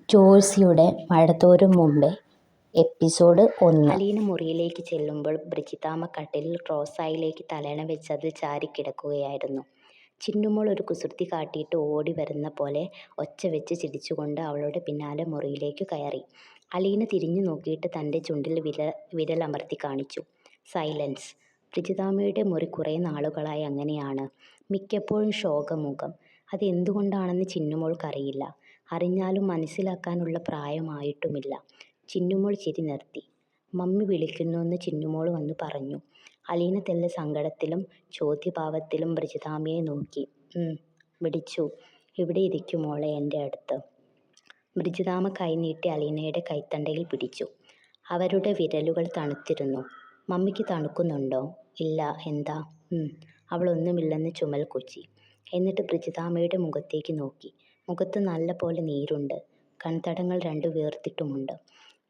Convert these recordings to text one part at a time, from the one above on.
ജോയ്സിയുടെ മഴ തോരും മുമ്പേ എപ്പിസോഡ് 1. അലീന മുറിയിലേക്ക് ചെല്ലുമ്പോൾ ബ്രിജിത്താമ്മ കട്ടിലിൽ റോസായിലേക്ക് തലയണ വെച്ച് അതിൽ ചാരിക്കിടക്കുകയായിരുന്നു. ചിന്നുമോൾ ഒരു കുസൃതി കാട്ടിയിട്ട് ഓടി വരുന്ന പോലെ ഒച്ച വെച്ച് ചിരിച്ചുകൊണ്ട് അവളുടെ പിന്നാലെ മുറിയിലേക്ക് കയറി. അലീന തിരിഞ്ഞു നോക്കിയിട്ട് തൻ്റെ ചുണ്ടിൽ വിരലമർത്തി കാണിച്ചു. സൈലൻസ്. ബ്രിജിത്താമ്മയുടെ മുറി കുറേ നാളുകളായി അങ്ങനെയാണ്. മിക്കപ്പോഴും ശോകമുഖം. അതെന്തുകൊണ്ടാണെന്ന് ചിന്നുമോൾക്കറിയില്ല. അറിഞ്ഞാലും മനസ്സിലാക്കാനുള്ള പ്രായമായിട്ടുമില്ല. ചിന്നുമോൾ ചിരി നിർത്തി. മമ്മി വിളിക്കുന്നുവെന്ന് ചിന്നുമോൾ വന്നു പറഞ്ഞു. അലീന തെല്ലെ സങ്കടത്തിലും ചോദ്യഭാവത്തിലും ബ്രിജിത്താമ്മയെ നോക്കി. വിളിച്ചു. ഇവിടെ ഇരിക്കൂ മോളെ എൻ്റെ അടുത്ത്. ബ്രിജിത്താമ്മ കൈനീട്ടി അലീനയുടെ കൈത്തണ്ടയിൽ പിടിച്ചു. അവരുടെ വിരലുകൾ തണുത്തിരുന്നു. മമ്മിക്ക് തണുക്കുന്നുണ്ടോ? ഇല്ല. എന്താ? അവളൊന്നുമില്ലെന്ന് ചുമൽ കൊച്ചി. എന്നിട്ട് ബ്രിജിത്താമ്മയുടെ മുഖത്തേക്ക് നോക്കി. മുഖത്ത് നല്ല പോലെ നീരുണ്ട്. കൺതടങ്ങൾ രണ്ടു വീർത്തിട്ടുമുണ്ട്.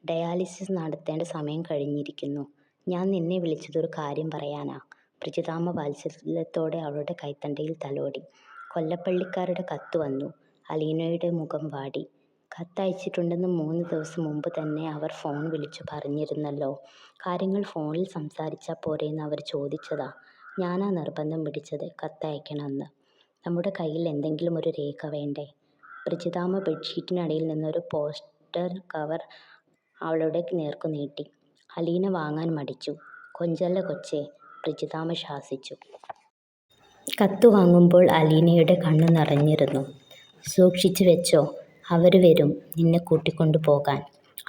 ഡയാലിസിസ് നടത്തേണ്ട സമയം കഴിഞ്ഞിരിക്കുന്നു. ഞാൻ നിന്നെ വിളിച്ചതൊരു കാര്യം പറയാനാ. ബ്രിജിത്താമ്മ വാത്സല്യത്തോടെ അവളുടെ കൈത്തണ്ടയിൽ തലോടി. കൊല്ലപ്പള്ളിക്കാരുടെ കത്ത് വന്നു. അലീനയുടെ മുഖം വാടി. കത്തയച്ചിട്ടുണ്ടെന്ന് 3 ദിവസം മുമ്പ് തന്നെ അവർ ഫോൺ വിളിച്ചു പറഞ്ഞിരുന്നല്ലോ. കാര്യങ്ങൾ ഫോണിൽ സംസാരിച്ചാൽ പോരെന്ന് അവർ ചോദിച്ചതാ. ഞാനാ നിർബന്ധം പിടിച്ചത് കത്തയക്കണമെന്ന്. നമ്മുടെ കയ്യിൽ എന്തെങ്കിലും ഒരു രേഖ വേണ്ടേ? ബ്രിജിത്താമ്മ ബെഡ്ഷീറ്റിനടിയിൽ നിന്നൊരു പോസ്റ്റർ കവർ അവളുടെ നേർക്കു നീട്ടി. അലീന വാങ്ങാൻ മടിച്ചു. കൊഞ്ചല്ല കൊച്ചേ, ബ്രിജിത്താമ്മ ശാസിച്ചു. കത്ത് വാങ്ങുമ്പോൾ അലീനയുടെ കണ്ണു നിറഞ്ഞിരുന്നു. സൂക്ഷിച്ചു വെച്ചോ. അവര് വരും നിന്നെ കൂട്ടിക്കൊണ്ടു പോകാൻ.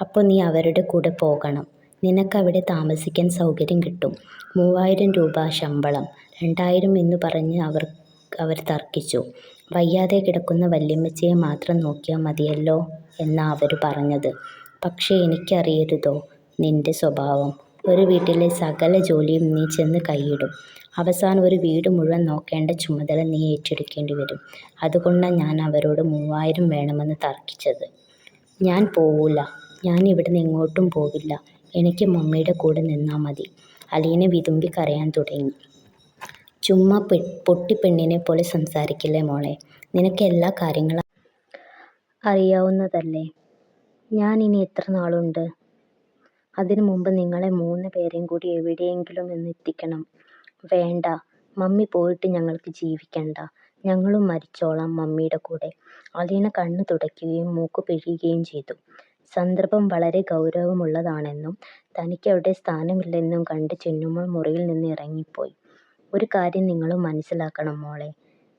അപ്പോൾ നീ അവരുടെ കൂടെ പോകണം. നിനക്കവിടെ താമസിക്കാൻ സൗകര്യം കിട്ടും. 3000 രൂപ ശമ്പളം. 2000 എന്നു പറഞ്ഞ് അവർ തർക്കിച്ചു. വയ്യാതെ കിടക്കുന്ന വല്യമ്മച്ചിയെ മാത്രം നോക്കിയാൽ മതിയല്ലോ എന്നാ അവർ പറഞ്ഞത്. പക്ഷേ എനിക്കറിയരുതോ നിന്റെ സ്വഭാവം. ഒരു വീട്ടിലെ സകല ജോലിയും നീ ചെന്ന് കൈയിടും. അവസാനം ഒരു വീട് മുഴുവൻ നോക്കേണ്ട ചുമതല നീ ഏറ്റെടുക്കേണ്ടി വരും. അതുകൊണ്ടാണ് ഞാൻ അവരോട് 3000 വേണമെന്ന് തർക്കിച്ചത്. ഞാൻ പോവൂല. ഞാൻ ഇവിടുന്ന് എങ്ങോട്ടും പോവില്ല. എനിക്ക് മമ്മിയുടെ കൂടെ നിന്നാൽ മതി. അലീന വിതുമ്പി കരയാൻ തുടങ്ങി. ചുമ്മാ പൊട്ടിപ്പെണ്ണിനെ പോലെ സംസാരിക്കില്ലേ മോളെ. നിനക്ക് എല്ലാ കാര്യങ്ങളും അറിയാവുന്നതല്ലേ. ഞാൻ ഇനി എത്ര നാളുണ്ട്? അതിനു മുമ്പ് നിങ്ങളെ 3 പേരെയും കൂടി എവിടെയെങ്കിലും ഒന്ന് എത്തിക്കണം. വേണ്ട, മമ്മി പോയിട്ട് ഞങ്ങൾക്ക് ജീവിക്കണ്ട. ഞങ്ങളും മരിച്ചോളാം മമ്മിയുടെ കൂടെ. അലീന കണ്ണ് തുടയ്ക്കുകയും മൂക്ക് പിഴിയുകയും ചെയ്തു. സന്ദർഭം വളരെ ഗൗരവമുള്ളതാണെന്നും തനിക്കവിടെ സ്ഥാനമില്ലെന്നും കണ്ട് ചിന്നുമോൾ മുറിയിൽ നിന്ന് ഇറങ്ങിപ്പോയി. ഒരു കാര്യം നിങ്ങളും മനസ്സിലാക്കണം മോളെ.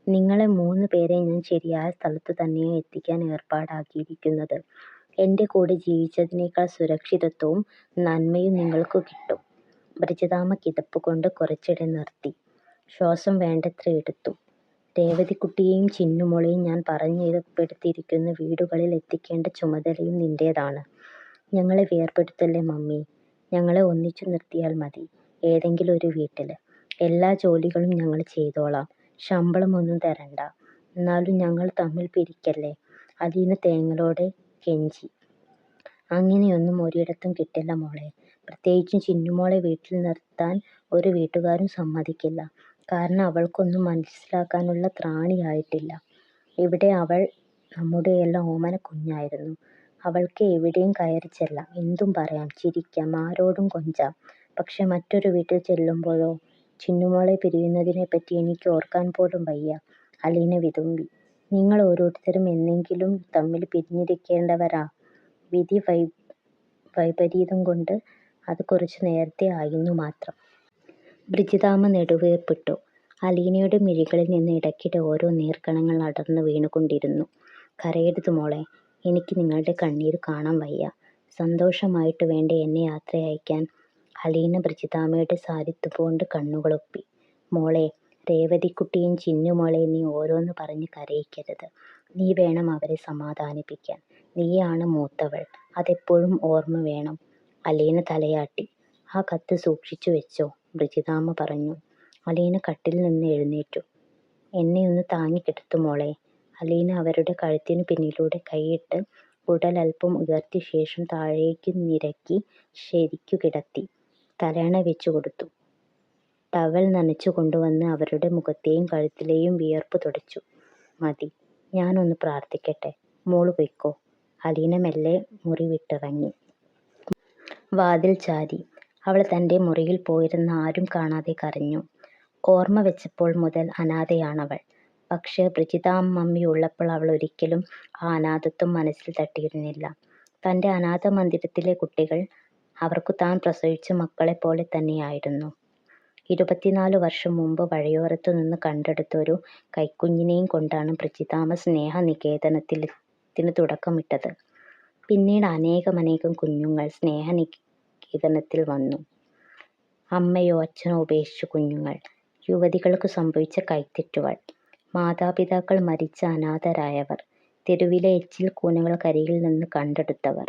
നിങ്ങളെ 3 പേരെ ഞാൻ ശരിയായ സ്ഥലത്തു തന്നെയാണ് എത്തിക്കാൻ ഏർപ്പാടാക്കിയിരിക്കുന്നത്. എൻ്റെ കൂടെ ജീവിച്ചതിനേക്കാൾ സുരക്ഷിതത്വവും നന്മയും നിങ്ങൾക്ക് കിട്ടും. ബ്രിജിത്താമ്മ കിതപ്പ് കൊണ്ട് കുറച്ചിടെ നിർത്തി. ശ്വാസം വേണ്ടത്ര എടുത്തു. രേവതിക്കുട്ടിയെയും ചിന്നുമോളെയും ഞാൻ പറഞ്ഞിടപ്പെടുത്തിയിരിക്കുന്ന വീടുകളിൽ എത്തിക്കേണ്ട ചുമതലയും നിന്റേതാണ്. ഞങ്ങളെ വേർപെടുത്തല്ലേ മമ്മി. ഞങ്ങളെ ഒന്നിച്ചു നിർത്തിയാൽ മതി. ഏതെങ്കിലും ഒരു വീട്ടിൽ. എല്ലാ ജോലികളും ഞങ്ങൾ ചെയ്തോളാം. ശമ്പളമൊന്നും തരണ്ട. എന്നാലും ഞങ്ങൾ തമ്മിൽ പിരിക്കല്ലേ. അലീന തേങ്ങലോടെ കെഞ്ചി. അങ്ങനെയൊന്നും ഒരിടത്തും കിട്ടില്ല മോളെ. പ്രത്യേകിച്ചും ചിന്നുമോളെ വീട്ടിൽ നിർത്താൻ ഒരു വീട്ടുകാരും സമ്മതിക്കില്ല. കാരണം അവൾക്കൊന്നും മനസ്സിലാക്കാനുള്ള ത്രാണിയായിട്ടില്ല. ഇവിടെ അവൾ നമ്മുടെയെല്ലാം ഓമന കുഞ്ഞായിരുന്നു. അവൾക്ക് എവിടെയും കയറി ചെല്ലാം. എന്തും പറയാം, ചിരിക്കാം, ആരോടും കൊഞ്ചാം. പക്ഷെ മറ്റൊരു വീട്ടിൽ ചെല്ലുമ്പോഴോ? ചിന്നുമോളെ പിരിയുന്നതിനെപ്പറ്റി എനിക്ക് ഓർക്കാൻ പോലും വയ്യ. അലീന വിതുമ്പി. നിങ്ങൾ ഓരോരുത്തരും എന്നെങ്കിലും തമ്മിൽ പിരിഞ്ഞിരിക്കേണ്ടവരാ. വിധി വൈപരീതം കൊണ്ട് അത് കുറച്ചു നേരത്തെ ആയിരുന്നു മാത്രം. ബ്രിജിത്താമ്മ നെടുവീർപ്പിട്ടു. അലീനയുടെ മിഴികളിൽ നിന്ന് ഇടയ്ക്കിടെ ഓരോ നീർക്കണങ്ങൾ അടർന്നു വീണുകൊണ്ടിരുന്നു. കരയരുത് മോളെ. എനിക്ക് നിങ്ങളുടെ കണ്ണീര് കാണാൻ വയ്യ. സന്തോഷമായിട്ട് വേണ്ടേ എന്നെ യാത്രയയക്കാൻ. അലീന ബ്രിജിത്താമ്മയുടെ സാരിത്തുകൊണ്ട് കണ്ണുകളൊപ്പി. മോളെ, രേവതിക്കുട്ടിയും ചിന്നുമോളെയും നീ ഓരോന്ന് പറഞ്ഞ് കരയിക്കരുത്. നീ വേണം അവരെ സമാധാനിപ്പിക്കാൻ. നീയാണ് മൂത്തവൾ. അതെപ്പോഴും ഓർമ്മ വേണം. അലീന തലയാട്ടി. ആ കത്ത് സൂക്ഷിച്ചു വെച്ചോ, ബ്രിജിത്താമ്മ പറഞ്ഞു. അലീന കട്ടിൽ നിന്ന് എഴുന്നേറ്റു. എന്നെ ഒന്ന് താങ്ങിക്കിടത്തു മോളെ. അലീന അവരുടെ കഴുത്തിനു പിന്നിലൂടെ കൈയിട്ട് ഉടലൽപ്പം ഉയർത്തിയ ശേഷം താഴേക്ക് നിരക്കി ശരിക്കു കിടത്തി. തലയണ വെച്ചു കൊടുത്തു. ടവൽ നനച്ചു കൊണ്ടുവന്ന് അവരുടെ മുഖത്തെയും കഴുത്തിലെയും വിയർപ്പ് തുടച്ചു. മതി, ഞാനൊന്ന് പ്രാർത്ഥിക്കട്ടെ. മോള് പൊയ്ക്കോ. അലീന മെല്ലെ മുറി വിട്ടിറങ്ങി. വാതിൽ ചാരി. അവൾ തൻ്റെ മുറിയിൽ പോയിരുന്ന് ആരും കാണാതെ കരഞ്ഞു. ഓർമ്മ വെച്ചപ്പോൾ മുതൽ അനാഥയാണവൾ. പക്ഷേ ബ്രിജിതാമ്മമ്മി ഉള്ളപ്പോൾ അവൾ ഒരിക്കലും ആ അനാഥത്വം മനസ്സിൽ തട്ടിയിരുന്നില്ല. തൻ്റെ അനാഥ മന്ദിരത്തിലെ കുട്ടികൾ അവർക്കു താൻ പ്രസവിച്ച മക്കളെപ്പോലെ തന്നെയായിരുന്നു. 24 വർഷം മുമ്പ് വഴിയോരത്തു നിന്ന് കണ്ടെടുത്ത ഒരു കൈക്കുഞ്ഞിനെയും കൊണ്ടാണ് ബ്രിജിതാമ്മ സ്നേഹനികേതനത്തിന് തുടക്കമിട്ടത്. പിന്നീട് അനേകം കുഞ്ഞുങ്ങൾ സ്നേഹനികേതനത്തിൽ വന്നു. അമ്മയോ അച്ഛനോ ഉപേക്ഷിച്ച കുഞ്ഞുങ്ങൾ, യുവതികൾക്ക് സംഭവിച്ച കൈത്തെറ്റുകൾ, മാതാപിതാക്കൾ മരിച്ച അനാഥരായവർ, തെരുവിലെ എച്ചിൽ കൂനകൾക്കരികിൽ നിന്ന് കണ്ടെടുത്തവർ.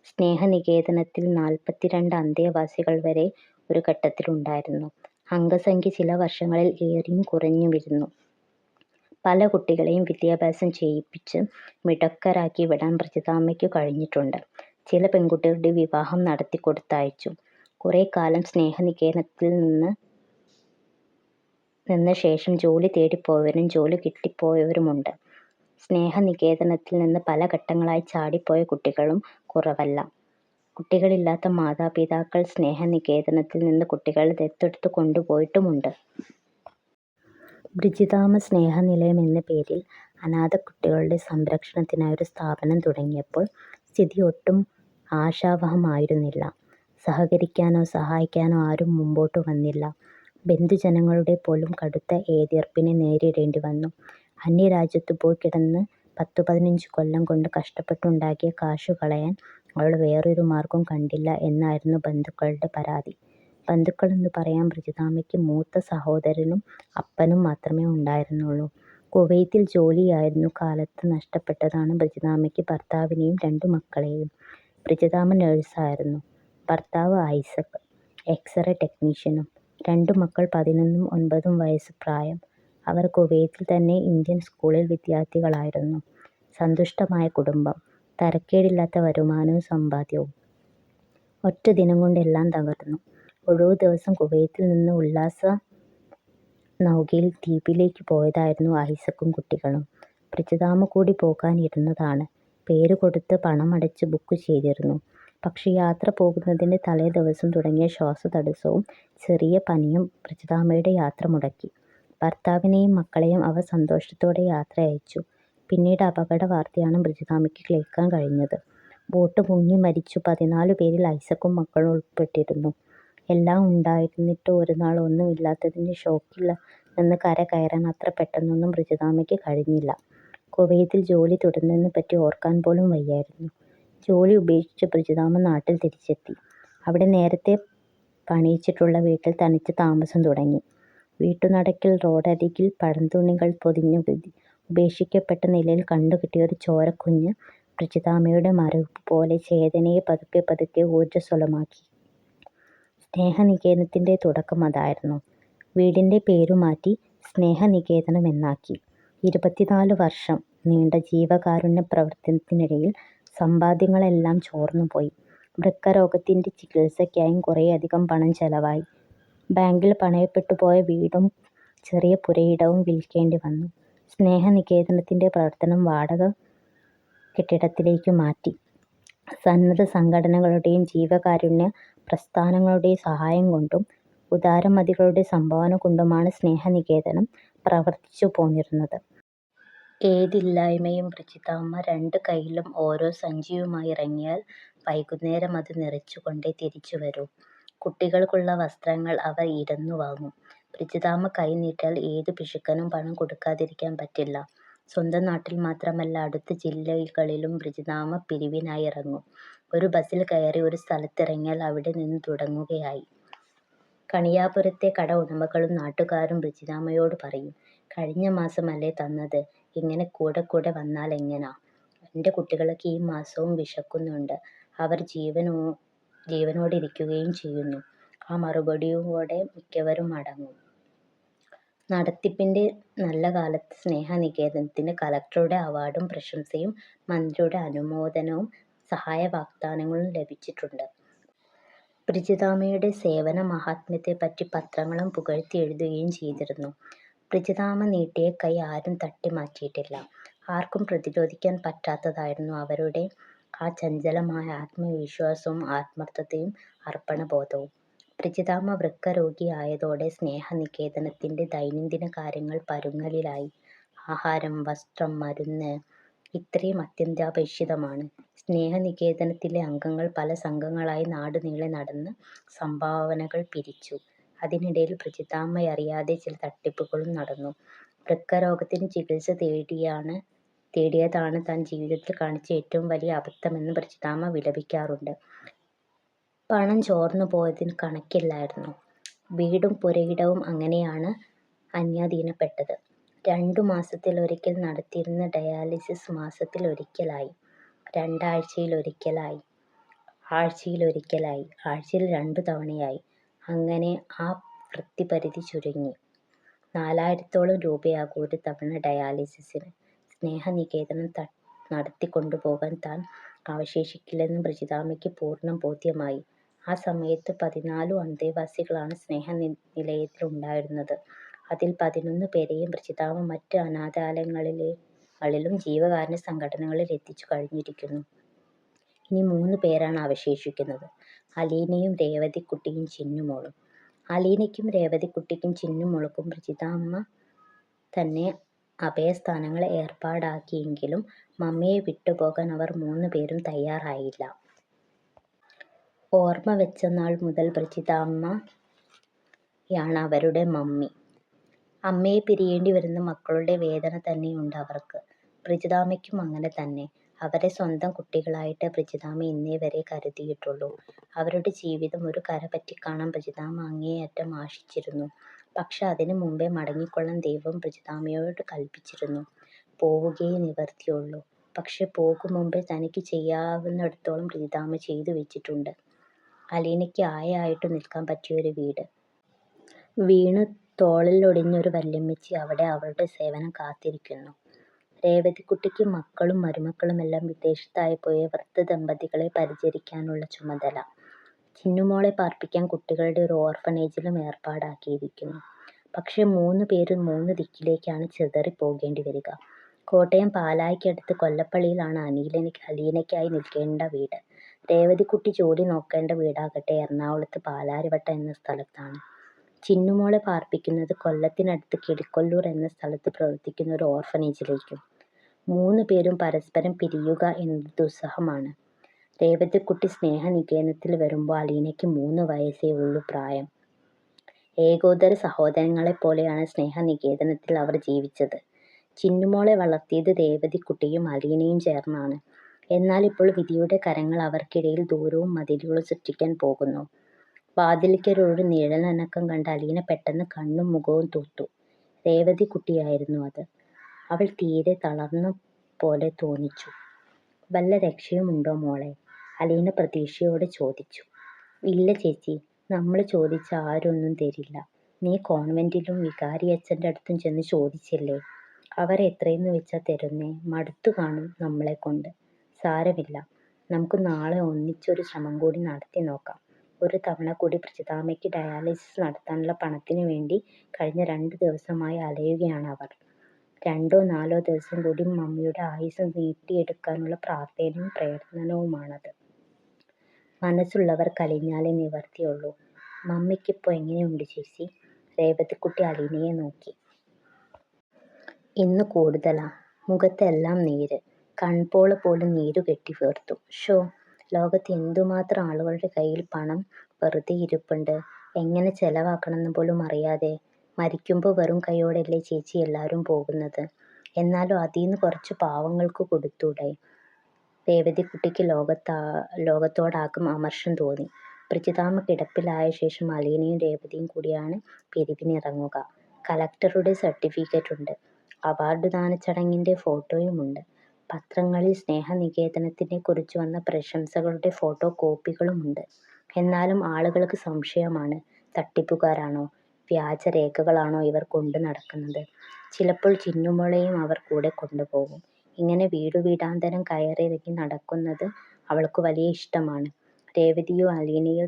സ്നേഹനികേതനത്തിൽ 42 അന്തേവാസികൾ വരെ ഒരു ഘട്ടത്തിലുണ്ടായിരുന്നു. അംഗസംഖ്യ ചില വർഷങ്ങളിൽ ഏറിയും കുറഞ്ഞുമിരുന്നു. പല കുട്ടികളെയും വിദ്യാഭ്യാസം ചെയ്യിപ്പിച്ച് മിടുക്കരാക്കി വിടാൻ ബ്രിജിതാമ്മയ്ക്കു കഴിഞ്ഞിട്ടുണ്ട്. ചില പെൺകുട്ടികളുടെ വിവാഹം നടത്തിക്കൊടുത്തയച്ചു. കുറെ കാലം സ്നേഹനികേതനത്തിൽ നിന്ന ശേഷം ജോലി തേടിപ്പോയവരും ജോലി കിട്ടിപ്പോയവരുമുണ്ട്. സ്നേഹനികേതനത്തിൽ നിന്ന് പല ഘട്ടങ്ങളായി ചാടിപ്പോയ കുട്ടികളും കുറവല്ല. കുട്ടികളില്ലാത്ത മാതാപിതാക്കൾ സ്നേഹനികേതനത്തിൽ നിന്ന് കുട്ടികളെ ദത്തെടുത്ത് കൊണ്ടുപോയിട്ടുമുണ്ട്. ബ്രിജിതാമ്മ സ്നേഹനിലയം എന്ന പേരിൽ അനാഥക്കുട്ടികളുടെ സംരക്ഷണത്തിനായി ഒരു സ്ഥാപനം തുടങ്ങിയപ്പോൾ സ്ഥിതി ഒട്ടും ആശാവഹമായിരുന്നില്ല. സഹകരിക്കാനോ സഹായിക്കാനോ ആരും മുമ്പോട്ടു വന്നില്ല. ബന്ധുജനങ്ങളുടെ പോലും കടുത്ത എതിർപ്പിനെ നേരിടേണ്ടി വന്നു. അന്യരാജ്യത്തു പോയി കിടന്ന് 10-15 കൊല്ലം കൊണ്ട് കഷ്ടപ്പെട്ടുണ്ടാക്കിയ കാശു കളയാൻ അവൾ വേറൊരു മാർഗവും കണ്ടില്ല എന്നായിരുന്നു ബന്ധുക്കളുടെ പരാതി. ബന്ധുക്കളെന്നു പറയാൻ ബ്രിജിതാമ്മയ്ക്ക് മൂത്ത സഹോദരനും അപ്പനും മാത്രമേ ഉണ്ടായിരുന്നുള്ളൂ. കുവൈത്തിൽ ജോലിയായിരുന്ന കാലത്ത് നഷ്ടപ്പെട്ടതാണ് ബ്രിജിതാമ്മയ്ക്ക് ഭർത്താവിനെയും 2 മക്കളെയും. ബ്രിജിതാമ്മ നഴ്സായിരുന്നു. ഭർത്താവ് ഐസക് എക്സ്-റേ ടെക്നീഷ്യനും. 2 മക്കൾ 11ഉം 9ഉം വയസ്സ് പ്രായം. അവർ കുവൈത്തിൽ തന്നെ ഇന്ത്യൻ സ്കൂളിൽ വിദ്യാർത്ഥികളായിരുന്നു. സന്തുഷ്ടമായ കുടുംബം, തരക്കേടില്ലാത്ത വരുമാനവും സമ്പാദ്യവും. ഒറ്റ ദിനം കൊണ്ട് എല്ലാം തകർന്നു. ഒഴിവു ദിവസം കുവൈത്തിൽ നിന്ന് ഉല്ലാസ നൗകയിൽ ദ്വീപിലേക്ക് പോയതായിരുന്നു ഐസക്കും കുട്ടികളും. ബ്രിജിതാമ്മ കൂടി പോകാനിരുന്നതാണ്. പേര് കൊടുത്ത് പണമടച്ച് ബുക്ക് ചെയ്തിരുന്നു. പക്ഷേ യാത്ര പോകുന്നതിൻ്റെ തലേ ദിവസം തുടങ്ങിയ ശ്വാസതടസ്സവും ചെറിയ പനിയും ബ്രിജിതാമ്മയുടെ യാത്ര മുടക്കി. ഭർത്താവിനെയും മക്കളെയും അവർ സന്തോഷത്തോടെ യാത്രയച്ചു. പിന്നീട് അപകട വാർത്തയാണ് ബ്രിജിതാമ്മയ്ക്ക് കേൾക്കാൻ കഴിഞ്ഞത്. ബോട്ട് മുങ്ങി മരിച്ചു 14 പേരിൽ ഐസക്കും മക്കളും ഉൾപ്പെട്ടിരുന്നു. എല്ലാം ഉണ്ടായിരുന്നിട്ടും ഒരുനാൾ ഒന്നുമില്ലാത്തതിൻ്റെ ഷോക്കിൽ നിന്ന് കര കയറാൻ അത്ര പെട്ടെന്നൊന്നും ബ്രിജിതാമ്മയ്ക്ക് കഴിഞ്ഞില്ല. കുവൈത്തിൽ ജോലി തുടരുന്നതിനെപ്പറ്റി ഓർക്കാൻ പോലും വയ്യായിരുന്നു. ജോലി ഉപേക്ഷിച്ച് ബ്രിജിതാമ്മ നാട്ടിൽ തിരിച്ചെത്തി. അവിടെ നേരത്തെ പണിയിച്ചിട്ടുള്ള വീട്ടിൽ തനിച്ച് താമസം തുടങ്ങി. വീട്ടുനടയ്ക്കൽ റോഡരികിൽ പഴന്തുണികൾ പൊതിഞ്ഞ് ഉപേക്ഷിക്കപ്പെട്ട നിലയിൽ കണ്ടുകിട്ടിയ ഒരു ചോരക്കുഞ്ഞ് ബ്രിജിതാമ്മയുടെ മരവിപ്പ് പോലെ ചേതനയെ പതുക്കെ ഊർജ്ജസ്വലമാക്കി. സ്നേഹനികേതനത്തിൻ്റെ തുടക്കം അതായിരുന്നു. വീടിൻ്റെ പേരുമാറ്റി സ്നേഹനികേതനം എന്നാക്കി. 24 വർഷം നീണ്ട ജീവകാരുണ്യ പ്രവർത്തനത്തിനിടയിൽ സമ്പാദ്യങ്ങളെല്ലാം ചോർന്നുപോയി. വൃക്കരോഗത്തിൻ്റെ ചികിത്സയ്ക്കായും കുറേയധികം പണം ചെലവായി. ബാങ്കിൽ പണയപ്പെട്ടുപോയ വീടും ചെറിയ പുരയിടവും വിൽക്കേണ്ടി വന്നു. സ്നേഹനികേതനത്തിൻ്റെ പ്രവർത്തനം വാടക കെട്ടിടത്തിലേക്ക് മാറ്റി. സന്നദ്ധ സംഘടനകളുടെയും ജീവകാരുണ്യ പ്രസ്ഥാനങ്ങളുടെയും സഹായം കൊണ്ടും ഉദാരമതികളുടെ സംഭാവന കൊണ്ടുമാണ് സ്നേഹനികേതനം പ്രവർത്തിച്ചു പോന്നിരുന്നത്. ഏതില്ലായ്മയും ബ്രിജിതാമ്മ 2 കൈയിലും ഓരോ സഞ്ചിയുമായി ഇറങ്ങിയാൽ വൈകുന്നേരം അത് നിറച്ചുകൊണ്ടേ തിരിച്ചു വരൂ. കുട്ടികൾക്കുള്ള വസ്ത്രങ്ങൾ അവർ ഇരുന്നു വാങ്ങും. ബ്രിജിതാമ്മ കൈ നീട്ടിയാൽ ഏതു പിശുക്കനും പണം കൊടുക്കാതിരിക്കാൻ പറ്റില്ല. സ്വന്തം നാട്ടിൽ മാത്രമല്ല അടുത്ത ജില്ലകളിലും ബ്രിജിതാമ്മ പിരിവിനായി ഇറങ്ങും. ഒരു ബസ്സിൽ കയറി ഒരു സ്ഥലത്തിറങ്ങിയാൽ അവിടെ നിന്ന് തുടങ്ങുകയായി. കണിയാപുരത്തെ കട ഉടമകളും നാട്ടുകാരും ബ്രിജിതാമ്മയോട് പറയും, കഴിഞ്ഞ മാസമല്ലേ തന്നത്, ഇങ്ങനെ കൂടെ വന്നാലെങ്ങനാ? എൻ്റെ കുട്ടികളൊക്കെ ഈ മാസവും വിശക്കുന്നുണ്ട്, അവർ ജീവനോടിരിക്കുകയും ചെയ്യുന്നു. ആ മറുപടിയോടെ മിക്കവരും മടങ്ങും. നടത്തിപ്പിൻ്റെ നല്ല കാലത്ത് സ്നേഹനികേതനത്തിന് കലക്ടറുടെ അവാർഡും പ്രശംസയും മന്ത്രിയുടെ അനുമോദനവും സഹായ വാഗ്ദാനങ്ങളും ലഭിച്ചിട്ടുണ്ട്. ബ്രിജിതാമ്മയുടെ സേവന മഹാത്മ്യത്തെപ്പറ്റി പത്രങ്ങളും പുകഴ്ത്തി എഴുതുകയും ചെയ്തിരുന്നു. ബ്രിജിതാമ്മ നീട്ടിയ കൈ ആരും തട്ടിമാറ്റിയിട്ടില്ല. ആർക്കും പ്രതിരോധിക്കാൻ പറ്റാത്തതായിരുന്നു അവരുടെ ആ ചഞ്ചലമായ ആത്മവിശ്വാസവും ആത്മാർത്ഥതയും അർപ്പണബോധവും. പ്രജിതാമ്മ വൃക്കരോഗിയായതോടെ സ്നേഹനികേതനത്തിന്റെ ദൈനംദിന കാര്യങ്ങൾ പരുങ്ങലിലായി. ആഹാരം, വസ്ത്രം, മരുന്ന് ഇത്രയും അത്യന്താപേക്ഷിതമാണ്. സ്നേഹനികേതനത്തിലെ അംഗങ്ങൾ പല സംഘങ്ങളായി നാടുനീളെ നടന്ന് സംഭാവനകൾ പിരിച്ചു. അതിനിടയിൽ പ്രജിതാമ്മയറിയാതെ ചില തട്ടിപ്പുകളും നടന്നു. വൃക്കരോഗത്തിന് ചികിത്സ തേടിയതാണ് താൻ ജീവിതത്തിൽ കാണിച്ച ഏറ്റവും വലിയ അബദ്ധമെന്ന് പ്രജിതാമ്മ വിലപിക്കാറുണ്ട്. പണം ചോർന്നുപോയതിന് കണക്കില്ലായിരുന്നു. വീടും പുരയിടവും അങ്ങനെയാണ് അന്യാധീനപ്പെട്ടത്. 2 മാസത്തിലൊരിക്കൽ നടത്തിയിരുന്ന ഡയാലിസിസ് മാസത്തിലൊരിക്കലായി, 2 ആഴ്ചയിലൊരിക്കലായി, ആഴ്ചയിലൊരിക്കലായി, ആഴ്ചയിൽ 2 തവണയായി. അങ്ങനെ ആ വൃത്തിപരിധി ചുരുങ്ങി. 4000-ഓളം രൂപയാകും ഒരു തവണ ഡയാലിസിസിന്. സ്നേഹനികേതനം നടത്തിക്കൊണ്ടുപോകാൻ താൻ അവശേഷിക്കില്ലെന്ന് പ്രജിതാമ്മയ്ക്ക് പൂർണ്ണ ബോധ്യമായി. ആ സമയത്ത് 14 അന്തേവാസികളാണ് സ്നേഹനിലയത്തിലുണ്ടായിരുന്നത്. അതിൽ 11 പേരെയും പ്രജിതാമ്മ മറ്റ് അനാഥാലയങ്ങളിലും ജീവകാരുണ്യ സംഘടനകളിൽ എത്തിച്ചു കഴിഞ്ഞിരിക്കുന്നു. ഇനി 3 പേരാണ് അവശേഷിക്കുന്നത്: അലീനയും രേവതിക്കുട്ടിയും ചിന്നുമോളും. അലീനയ്ക്കും രേവതിക്കുട്ടിക്കും ചിന്നുമോൾക്കും പ്രജിതാമ്മ തന്നെ അഭയസ്ഥാനങ്ങൾ ഏർപ്പാടാക്കിയെങ്കിലും മമ്മിയെ വിട്ടുപോകാൻ അവർ 3 പേരും തയ്യാറായില്ല. ഓർമ്മ വെച്ച നാൾ മുതൽ പ്രജിതാമ്മയാണ് അവരുടെ മമ്മി. അമ്മയെ പിരിയേണ്ടി വരുന്ന മക്കളുടെ വേദന തന്നെയുണ്ട് അവർക്ക്. പ്രജിതാമ്മയ്ക്കും അങ്ങനെ തന്നെ. അവരെ സ്വന്തം കുട്ടികളായിട്ടേ പ്രജിതാമ്മ ഇന്നേവരെ കരുതിയിട്ടുള്ളൂ. അവരുടെ ജീവിതം ഒരു കരപറ്റിക്കാണാൻ പ്രജിതാമ്മ അങ്ങേയറ്റം ആശിച്ചിരുന്നു. പക്ഷേ അതിനു മുമ്പേ മടങ്ങിക്കൊള്ളാൻ ദൈവം പ്രജിതാമ്മയോട് കൽപ്പിച്ചിരുന്നു. പോവുകയേ നിവൃത്തിയുള്ളൂ. പക്ഷേ പോകും മുമ്പേ തനിക്ക് ചെയ്യാവുന്നിടത്തോളം പ്രജിതാമ്മ ചെയ്തു വെച്ചിട്ടുണ്ട്. അലീനയ്ക്ക് ആയിട്ട് നിൽക്കാൻ പറ്റിയൊരു വീട്. വീണ് തോളലൊടിഞ്ഞൊരു വല്യമ്മച്ചി അവിടെ അവളുടെ സേവനം കാത്തിരിക്കുന്നു. രേവതിക്കുട്ടിക്ക് മക്കളും മരുമക്കളുമെല്ലാം വിദേശത്തായിപ്പോയ വൃദ്ധദമ്പതികളെ പരിചരിക്കാനുള്ള ചുമതല. ചിന്നുമോളെ പാർപ്പിക്കാൻ കുട്ടികളുടെ ഒരു ഓർഫനേജിലും ഏർപ്പാടാക്കിയിരിക്കുന്നു. പക്ഷേ 3 പേരും 3 ദിക്കിലേക്കാണ് ചിതറിപ്പോകേണ്ടി വരിക. കോട്ടയം പാലായ്ക്കടുത്ത് കൊല്ലപ്പള്ളിയിലാണ് അലീനയ്ക്കായി നിൽക്കേണ്ട വീട്. രേവതിക്കുട്ടി ജോലി നോക്കേണ്ട വീടാകട്ടെ എറണാകുളത്ത് പാലാരിവട്ടം എന്ന സ്ഥലത്താണ്. ചിന്നുമോളെ പാർപ്പിക്കുന്നത് കൊല്ലത്തിനടുത്ത് കിളിക്കൊല്ലൂർ എന്ന സ്ഥലത്ത് പ്രവർത്തിക്കുന്ന ഒരു ഓർഫനേജിലേക്കും. 3 പേരും പരസ്പരം പിരിയുക എന്നത് ദുസ്സഹമാണ്. രേവതിക്കുട്ടി സ്നേഹനികേതനത്തിൽ വരുമ്പോൾ അലീനയ്ക്ക് 3 വയസ്സേ ഉള്ളൂ പ്രായം. ഏകോദര സഹോദരങ്ങളെപ്പോലെയാണ് സ്നേഹനികേതനത്തിൽ അവർ ജീവിച്ചത്. ചിന്നുമോളെ വളർത്തിയത് രേവതിക്കുട്ടിയും അലീനയും ചേർന്നാണ്. എന്നാൽ ഇപ്പോൾ വിധിയുടെ കരങ്ങൾ അവർക്കിടയിൽ ദൂരവും മതിലുകളും സൃഷ്ടിക്കാൻ പോകുന്നു. വാതിൽക്കലൊരു നിഴലനക്കം കണ്ട് അലീന പെട്ടെന്ന് കണ്ണും മുഖവും തൂർത്തു. രേവതിക്കുട്ടിയായിരുന്നു അത്. അവൾ തീരെ തളർന്ന പോലെ തോന്നിച്ചു. "വല്ല രക്ഷയുമുണ്ടോ മോളെ?" അലീന പ്രതീക്ഷയോടെ ചോദിച്ചു. "ഇല്ല ചേച്ചി, നമ്മള് ചോദിച്ച ആരൊന്നും തരില്ല. നീ കോൺവെന്റിലും വികാരിയച്ഛൻ്റെ അടുത്തും ചെന്ന് ചോദിച്ചില്ലേ? അവരെത്രയെന്ന് വെച്ചാ തരുന്നേ. മടുത്തു കാണും നമ്മളെക്കൊണ്ട്. സാരമില്ല, നമുക്ക് നാളെ ഒന്നിച്ചൊരു ശ്രമം കൂടി നടത്തി നോക്കാം." ഒരു തവണ കൂടി പ്രജിതാമ്മയ്ക്ക് ഡയാലിസിസ് നടത്താനുള്ള പണത്തിന് വേണ്ടി കഴിഞ്ഞ 2 ദിവസമായി അലയുകയാണ് അവർ. 2 4 ദിവസം കൂടി മമ്മിയുടെ ആയുസ്സ് നീട്ടിയെടുക്കാനുള്ള പ്രാർത്ഥനയും പ്രയത്നവുമാണത്. മനസ്സുള്ളവർക്ക് അലിഞ്ഞാലേ നിവൃത്തിയുള്ളൂ. "മമ്മിക്കിപ്പോ എങ്ങനെയുണ്ട് ചേച്ചി?" രേവതിക്കുട്ടി അലീനയെ നോക്കി. "ഇന്ന് കൂടുതലാ. മുഖത്തെല്ലാം നീര്. കൺപോള പോലും നീരുകെട്ടി വീർത്തു. ഷോ, ലോകത്ത് എന്തുമാത്രം ആളുകളുടെ കയ്യിൽ പണം വെറുതെ ഇരിപ്പുണ്ട്. എങ്ങനെ ചെലവാക്കണമെന്ന് പോലും അറിയാതെ. മരിക്കുമ്പോൾ വെറും കൈയോടെയല്ലേ ചേച്ചി എല്ലാവരും പോകുന്നത്. എന്നാലും അതീന്ന് കുറച്ച് പാവങ്ങൾക്ക് കൊടുത്തൂടെ?" രേവതിക്കുട്ടിക്ക് ലോകത്തോടാകെ അമർഷം തോന്നി. പ്രജിതാമ്മ കിടപ്പിലായ ശേഷം അലീനയും രേവതിയും കൂടിയാണ് പിരിവിനിറങ്ങുക. കലക്ടറുടെ സർട്ടിഫിക്കറ്റുണ്ട്. അവാർഡുദാന ചടങ്ങിന്റെ ഫോട്ടോയുമുണ്ട്. പത്രങ്ങളിൽ സ്നേഹനികേതനത്തിനെക്കുറിച്ച് വന്ന പ്രശംസകളുടെ ഫോട്ടോ കോപ്പികളുമുണ്ട്. എന്നാലും ആളുകൾക്ക് സംശയമാണ്. തട്ടിപ്പുകാരാണോ, വ്യാജരേഖകളാണോ ഇവർ കൊണ്ടു നടക്കുന്നത്? ചിലപ്പോൾ ചിന്നുമോളെയും അവർ കൂടെ കൊണ്ടുപോകും. ഇങ്ങനെ വീടുവീടാന്തരം കയറിയിറങ്ങി നടക്കുന്നത് അവൾക്ക് വലിയ ഇഷ്ടമാണ്. രേവതിയോ അലീനയോ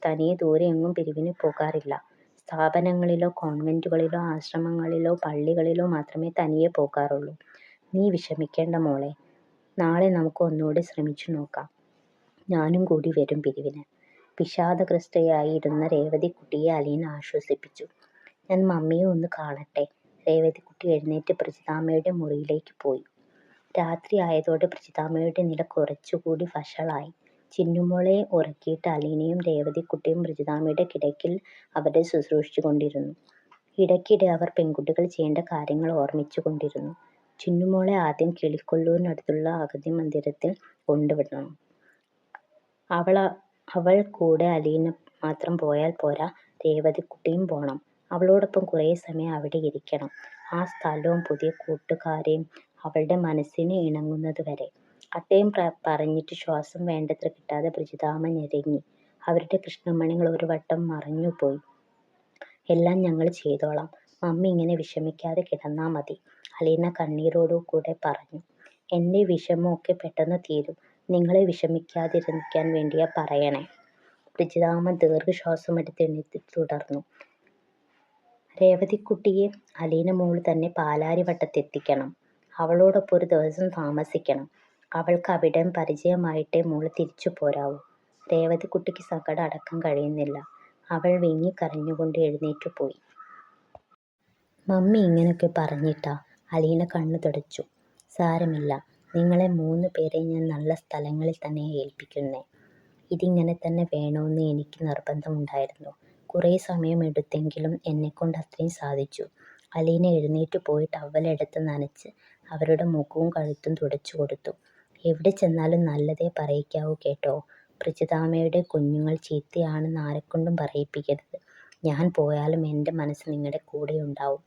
തനിയെ ദൂരെ എങ്ങും പിരിവിന് പോകാറില്ല. സ്ഥാപനങ്ങളിലോ കോൺവെന്റുകളിലോ ആശ്രമങ്ങളിലോ പള്ളികളിലോ മാത്രമേ തനിയെ പോകാറുള്ളൂ. "നീ വിഷമിക്കേണ്ട മോളെ. നാളെ നമുക്ക് ഒന്നുകൂടി ശ്രമിച്ചു നോക്കാം. ഞാനും കൂടി വരും പിരിവിന്. വിഷാദഗ്രസ്തയായിരുന്ന രേവതിക്കുട്ടിയെ അലീന ആശ്വസിപ്പിച്ചു. ഞാൻ മമ്മിയെ ഒന്ന് കാണട്ടെ. രേവതിക്കുട്ടി എഴുന്നേറ്റ് പ്രജിതാമ്മയുടെ മുറിയിലേക്ക് പോയി. രാത്രിയായതോടെ പ്രജിതാമ്മയുടെ നില കുറച്ചുകൂടി വഷളായി. ചിന്നുമോളെ ഉറക്കിയിട്ട് അലീനയും രേവതിക്കുട്ടിയും പ്രജിതാമ്മയുടെ കിടക്കയിൽ അവരെ ശുശ്രൂഷിച്ചുകൊണ്ടിരുന്നു. ഇടയ്ക്കിടെ അവർ പെൺകുട്ടികൾ ചെയ്യേണ്ട കാര്യങ്ങൾ ഓർമ്മിച്ചുകൊണ്ടിരുന്നു. ചിന്നുമോളെ ആദ്യം കിളിക്കൊല്ലൂരിനടുത്തുള്ള അഗതി മന്ദിരത്തിൽ കൊണ്ടുവിടണം. അവൾ കൂടെ. അലീന മാത്രം പോയാൽ പോരാ, രേവതിക്കുട്ടിയും പോണം. അവളോടൊപ്പം കുറേ സമയം അവിടെ ഇരിക്കണം. ആ സ്ഥലവും പുതിയ കൂട്ടുകാരെയും അവളുടെ മനസ്സിന് ഇണങ്ങുന്നതുവരെ. അത്രയും പറഞ്ഞിട്ട് ശ്വാസം വേണ്ടത്ര കിട്ടാതെ പ്രജിതാമ്മ ഞെരുങ്ങി. അവരുടെ കൃഷ്ണമണികൾ ഒരു വട്ടം മറഞ്ഞുപോയി. എല്ലാം ഞങ്ങൾ ചെയ്തോളാം. മമ്മി ഇങ്ങനെ വിഷമിക്കാതെ കിടന്നാ മതി, അലീന കണ്ണീരോടുകൂടെ പറഞ്ഞു. എൻ്റെ വിഷമമൊക്കെ പെട്ടെന്ന് തീരും. നിങ്ങളെ വിഷമിക്കാതിരിക്കാൻ വേണ്ടിയാ പറയണേ. പ്രജിതാമ്മ ദീർഘശ്വാസമെടുത്ത് എഴുന്നേറ്റ് തുടർന്നു. രേവതിക്കുട്ടിയെ അലീന മോള് തന്നെ പാലാരിവട്ടത്തെത്തിക്കണം. അവളോടൊപ്പം ഒരു ദിവസം താമസിക്കണം. അവൾക്ക് അവിടം പരിചയമായിട്ടേ മോള് തിരിച്ചു പോരാവൂ. രേവതിക്കുട്ടിക്ക് സങ്കടം അടക്കാൻ കഴിയുന്നില്ല. അവൾ വിങ്ങിക്കരഞ്ഞുകൊണ്ട് എഴുന്നേറ്റുപോയി. മമ്മി ഇങ്ങനെയൊക്കെ പറഞ്ഞിട്ടാ? അലീന കണ്ണു തുടച്ചു. സാരമില്ല, നിങ്ങളെ 3 പേരെയും ഞാൻ നല്ല സ്ഥലങ്ങളിൽ തന്നെ ഏൽപ്പിക്കുന്നേ. ഇതിങ്ങനെ തന്നെ വേണമെന്ന് എനിക്ക് നിർബന്ധമുണ്ടായിരുന്നു. കുറേ സമയം എടുത്തെങ്കിലും എന്നെക്കൊണ്ട് അത്രയും സാധിച്ചു. അലീന എഴുന്നേറ്റ് പോയി ടവലെടുത്ത് നനച്ച് അവരുടെ മുഖവും കഴുത്തും തുടച്ചു കൊടുത്തു. എവിടെ ചെന്നാലും നല്ലതേ പറയിക്കാവൂ കേട്ടോ. പ്രജിതാമ്മയുടെ കുഞ്ഞുങ്ങൾ ചീത്തയാണെന്ന് ആരെക്കൊണ്ടും പറയിപ്പിക്കരുത്. ഞാൻ പോയാലും എൻ്റെ മനസ്സ് നിങ്ങളുടെ കൂടെയുണ്ടാവും.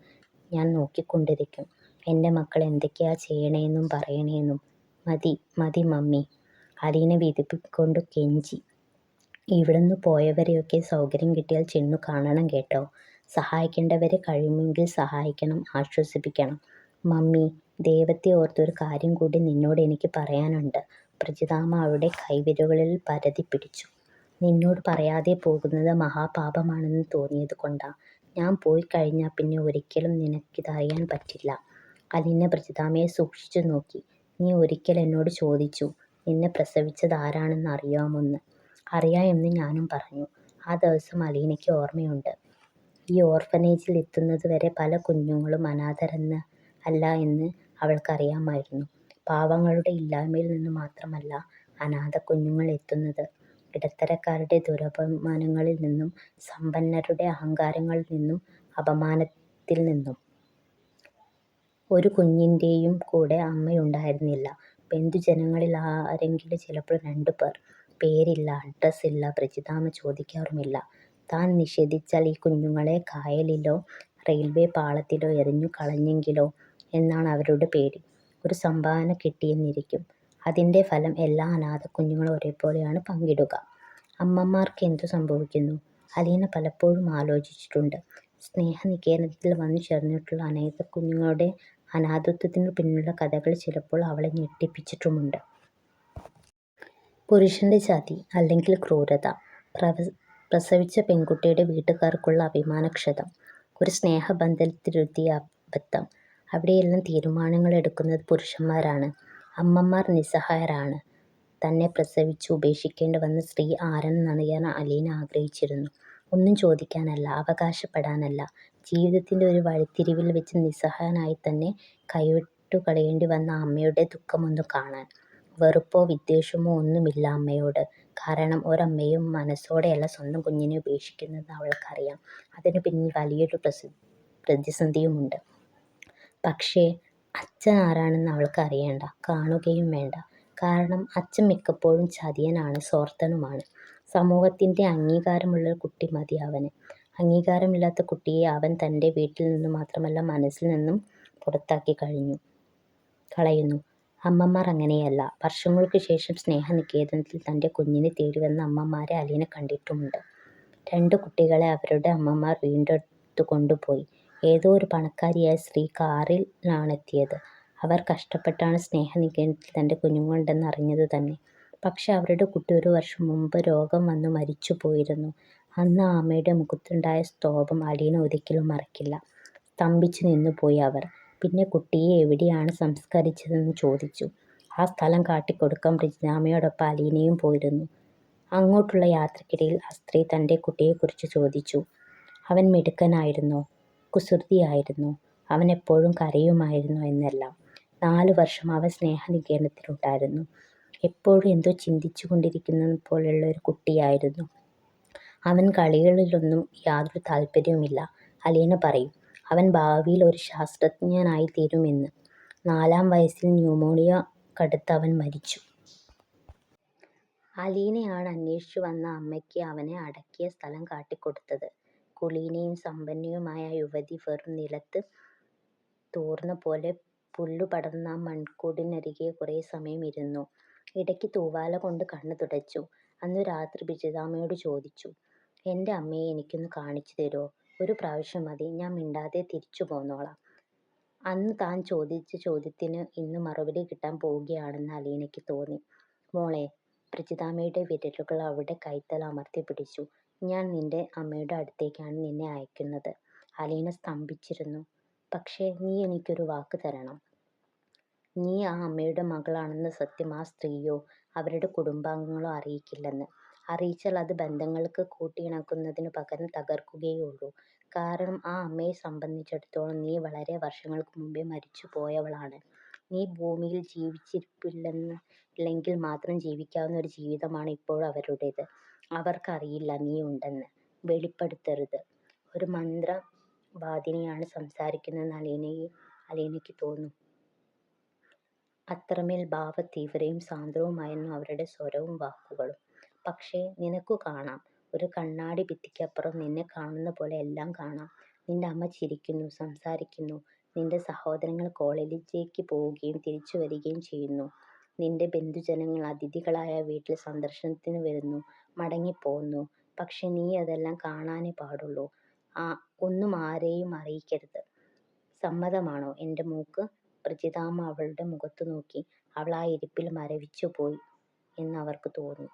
ഞാൻ നോക്കിക്കൊണ്ടിരിക്കും. എൻ്റെ മക്കൾ എന്തൊക്കെയാ ചെയ്യണേന്നും പറയണേന്നും. മതി മതി മമ്മി, അലീന വിതുമ്പിക്കൊണ്ട് കെഞ്ചി. ഇവിടുന്ന് പോയവരെയൊക്കെ സൗകര്യം കിട്ടിയാൽ ചെന്നു കാണണം കേട്ടോ. സഹായിക്കേണ്ടവരെ കഴിയുമെങ്കിൽ സഹായിക്കണം, ആശ്വസിപ്പിക്കണം. മമ്മി, ദൈവത്തെ ഓർത്തൊരു കാര്യം കൂടി നിന്നോട് എനിക്ക് പറയാനുണ്ട്. പ്രജിതാമ്മ അവളുടെ കൈവിരലുകളിൽ പരതി പിടിച്ചു. നിന്നോട് പറയാതെ പോകുന്നത് മഹാപാപമാണെന്ന് തോന്നിയത് കൊണ്ടാ. ഞാൻ പോയി കഴിഞ്ഞാൽ പിന്നെ ഒരിക്കലും നിനക്കിതറിയാൻ പറ്റില്ല. അലീന പ്രജിതാമ്മയെ സൂക്ഷിച്ചു നോക്കി. നീ ഒരിക്കൽ എന്നോട് ചോദിച്ചു, നിന്നെ പ്രസവിച്ചത് ആരാണെന്ന് അറിയാമോന്ന്. അറിയാം എന്ന് ഞാനും പറഞ്ഞു. ആ ദിവസം അലീനയ്ക്ക് ഓർമ്മയുണ്ട്. ഈ ഓർഫനേജിൽ എത്തുന്നതുവരെ പല കുഞ്ഞുങ്ങളും അനാഥരെന്ന് അല്ല എന്ന് അവൾക്കറിയാമായിരുന്നു. പാവങ്ങളുടെ ഇല്ലായ്മയിൽ നിന്ന് മാത്രമല്ല അനാഥ കുഞ്ഞുങ്ങൾ എത്തുന്നത്. ഇടത്തരക്കാരുടെ ദുരഭിമാനങ്ങളിൽ നിന്നും സമ്പന്നരുടെ അഹങ്കാരങ്ങളിൽ നിന്നും അപമാനത്തിൽ നിന്നും. ഒരു കുഞ്ഞിൻ്റെയും കൂടെ അമ്മയുണ്ടായിരുന്നില്ല. ബന്ധുജനങ്ങളിൽ ആരെങ്കിലും ചിലപ്പോൾ 2 പേർ. പേരില്ല, അഡ്രസ് ഇല്ല, പ്രജിതാമ്മ ചോദിക്കാറുമില്ല. താൻ നിഷേധിച്ചാൽ ഈ കുഞ്ഞുങ്ങളെ കായലിലോ റെയിൽവേ പാളത്തിലോ എറിഞ്ഞു കളഞ്ഞെങ്കിലോ എന്നാണ് അവരുടെ പേടി. ഒരു സംഭാവന കിട്ടിയെന്നിരിക്കും. അതിൻ്റെ ഫലം എല്ലാ അനാഥ കുഞ്ഞുങ്ങളും ഒരേപോലെയാണ് പങ്കിടുക. അമ്മമാർക്ക് എന്തു സംഭവിക്കുന്നു? അലീന പലപ്പോഴും ആലോചിച്ചിട്ടുണ്ട്. സ്നേഹനികേതനത്തിൽ വന്നു ചേർന്നിട്ടുള്ള അനേക കുഞ്ഞുങ്ങളുടെ അനാഥത്വത്തിനു പിന്നിലുള്ള കഥകൾ ചിലപ്പോൾ അവളെ ഞെട്ടിപ്പിച്ചിട്ടുമുണ്ട്. പുരുഷന്റെ ചതി അല്ലെങ്കിൽ ക്രൂരത, പ്രസവിച്ച പെൺകുട്ടിയുടെ വീട്ടുകാർക്കുള്ള അഭിമാനക്ഷതം, ഒരു സ്നേഹബന്ധത്തിലെത്തിയ അബദ്ധം. അവിടെയെല്ലാം തീരുമാനങ്ങൾ എടുക്കുന്നത് പുരുഷന്മാരാണ്. അമ്മമാർ നിസ്സഹായരാണ്. തന്നെ പ്രസവിച്ച് ഉപേക്ഷിക്കേണ്ടി വന്ന സ്ത്രീ ആരെന്നറിയാൻ അലീന ആഗ്രഹിച്ചിരുന്നു. ഒന്നും ചോദിക്കാനല്ല, അവകാശപ്പെടാനല്ല. ജീവിതത്തിൻ്റെ ഒരു വഴിത്തിരിവിൽ വെച്ച് നിസ്സഹായനായി തന്നെ കൈവിട്ടുകളയേണ്ടി വന്ന അമ്മയുടെ ദുഃഖമൊന്നു കാണാൻ. വെറുപ്പോ വിദ്വേഷമോ ഒന്നുമില്ല അമ്മയോട്. കാരണം ഒരമ്മയും മനസ്സോടെയല്ല സ്വന്തം കുഞ്ഞിനെ ഉപേക്ഷിക്കുന്നതെന്ന് അവൾക്കറിയാം. അതിനു പിന്നിൽ വലിയൊരു പ്രതിസന്ധിയുമുണ്ട്. പക്ഷേ അച്ഛൻ ആരാണെന്ന് അവൾക്ക് അറിയണ്ട, കാണുകയും വേണ്ട. കാരണം അച്ഛൻ മിക്കപ്പോഴും ചതിയനാണ്, സ്വാർത്ഥനുമാണ്. സമൂഹത്തിൻ്റെ അംഗീകാരമുള്ള കുട്ടി മതി അവന്. അംഗീകാരമില്ലാത്ത കുട്ടിയെ അവൻ തൻ്റെ വീട്ടിൽ നിന്ന് മാത്രമല്ല മനസ്സിൽ നിന്നും പുറത്താക്കി കളയുന്നു. അമ്മമാർ അങ്ങനെയല്ല. വർഷങ്ങൾക്കു ശേഷം സ്നേഹനികേതനത്തിൽ തൻ്റെ കുഞ്ഞിനെ തേടി വന്ന അമ്മമാരെ അലീന കണ്ടിട്ടുമുണ്ട്. 2 കുട്ടികളെ അവരുടെ അമ്മമാർ വീണ്ടെടുത്തു കൊണ്ടുപോയി. ഏതോ ഒരു പണക്കാരിയായ സ്ത്രീ കാറിലാണെത്തിയത്. അവർ കഷ്ടപ്പെട്ടാണ് സ്നേഹനികേതനത്തിൽ തൻ്റെ കുഞ്ഞുങ്ങളുണ്ടെന്ന് അറിഞ്ഞത് തന്നെ. പക്ഷെ അവരുടെ കുട്ടി 1 വർഷം മുമ്പ് രോഗം വന്നു മരിച്ചു പോയിരുന്നു. അന്ന് ആ അമ്മയുടെ മുഖത്തുണ്ടായ സ്തോഭം അലീന ഒരിക്കലും മറക്കില്ല. സ്തംഭിച്ചു നിന്നുപോയി അവർ. പിന്നെ കുട്ടിയെ എവിടെയാണ് സംസ്കരിച്ചതെന്ന് ചോദിച്ചു. ആ സ്ഥലം കാട്ടിക്കൊടുക്കാൻ ബ്രിജിതാമ്മയോടൊപ്പം അലീനയും പോയിരുന്നു. അങ്ങോട്ടുള്ള യാത്രയ്ക്കിടയിൽ ആ സ്ത്രീ തൻ്റെ കുട്ടിയെക്കുറിച്ച് ചോദിച്ചു. അവൻ മിടുക്കനായിരുന്നോ? കുസൃതിയായിരുന്നോ? അവൻ എപ്പോഴും കരയുമായിരുന്നോ എന്നെല്ലാം. 4 വർഷം അവൻ സ്നേഹനികേതനത്തിലുണ്ടായിരുന്നു. എപ്പോഴും എന്തോ ചിന്തിച്ചു കൊണ്ടിരിക്കുന്നത് പോലെയുള്ള ഒരു കുട്ടിയായിരുന്നു. അവൻ കളികളിലൊന്നും യാതൊരു താല്പര്യവുമില്ല. അലീന പറയും, അവൻ ഭാവിയിൽ ഒരു ശാസ്ത്രജ്ഞനായിത്തീരുമെന്ന്. 4-ാം വയസ്സിൽ ന്യൂമോണിയ കടുത്ത് അവൻ മരിച്ചു. അലീനയാണ് അന്വേഷിച്ചു വന്ന അമ്മയ്ക്ക് അവനെ അടക്കിയ സ്ഥലം കാട്ടിക്കൊടുത്തത്. കുലീനയും സമ്പന്നയുമായ ആ യുവതി വെറും നിലത്ത് തൂർന്ന പോലെ പുല്ലുപടർന്ന ആ മൺകൂടിനരികെ കുറേ സമയം ഇരുന്നു. ഇടയ്ക്ക് തൂവാല കൊണ്ട് കണ്ണ് തുടച്ചു. അന്നു രാത്രി ബ്രിജിതാമ്മയോട് ചോദിച്ചു, എൻ്റെ അമ്മയെ എനിക്കൊന്ന് കാണിച്ചു തരുമോ? ഒരു പ്രാവശ്യം മതി, ഞാൻ മിണ്ടാതെ തിരിച്ചു പോന്നോളാം. അന്ന് താൻ ചോദിച്ച ചോദ്യത്തിന് ഇന്ന് മറുപടി കിട്ടാൻ പോവുകയാണെന്ന് അലീനയ്ക്ക് തോന്നി. മോളെ, ബ്രിജിതാമ്മയുടെ വിരലുകൾ അവളുടെ കൈത്തല അമർത്തിപ്പിടിച്ചു. ഞാൻ നിന്റെ അമ്മയുടെ അടുത്തേക്കാണ് നിന്നെ അയക്കുന്നത്. അലീന സ്തംഭിച്ചിരുന്നു. പക്ഷേ നീ എനിക്കൊരു വാക്ക് തരണം. നീ ആ അമ്മയുടെ മകളാണെന്ന സത്യം ആ സ്ത്രീയോ അവരുടെ കുടുംബാംഗങ്ങളോ അറിയിക്കില്ലെന്ന്. അറിയിച്ചാൽ അത് ബന്ധങ്ങൾക്ക് കൂട്ടിയിണക്കുന്നതിനു പകരം തകർക്കുകയുള്ളൂ. കാരണം ആ അമ്മയെ സംബന്ധിച്ചിടത്തോളം നീ വളരെ വർഷങ്ങൾക്ക് മുമ്പേ മരിച്ചു പോയവളാണ്. നീ ഭൂമിയിൽ ജീവിച്ചിരിപ്പില്ലെങ്കിൽ മാത്രം ജീവിക്കാവുന്ന ഒരു ജീവിതമാണ് ഇപ്പോൾ അവരുടേത്. അവർക്കറിയില്ല നീ ഉണ്ടെന്ന്. വെളിപ്പെടുത്തരുത്. ഒരു മന്ത്രവാദിനിയാണ് സംസാരിക്കുന്നതെന്ന് അലീനയ്ക്ക് തോന്നും. അത്രമേൽ ഭാവതീവ്രവും സാന്ദ്രവുമായിരുന്നു അവരുടെ സ്വരവും വാക്കുകളും. പക്ഷേ നിനക്കു കാണാം, ഒരു കണ്ണാടി ഭിത്തിക്കപ്പുറം നിന്നെ കാണുന്ന പോലെ എല്ലാം കാണാം. നിന്റെ അമ്മ ചിരിക്കുന്നു, സംസാരിക്കുന്നു. നിന്റെ സഹോദരങ്ങൾ കോളേജിലേക്ക് പോവുകയും തിരിച്ചു വരികയും ചെയ്യുന്നു. നിന്റെ ബന്ധുജനങ്ങൾ അതിഥികളായ വീട്ടിൽ സന്ദർശനത്തിന് വരുന്നു, മടങ്ങിപ്പോകുന്നു. പക്ഷേ നീ അതെല്ലാം കാണാനേ പാടുള്ളൂ. ഒന്നും ആരെയും അറിയിക്കരുത്. സമ്മതമാണോ എൻ്റെ മൂക്ക്? ബ്രിജിതാമ്മ അവളുടെ മുഖത്തു നോക്കി. അവൾ ആ ഇരിപ്പിൽ മരവിച്ചു പോയി എന്നവർക്ക് തോന്നി.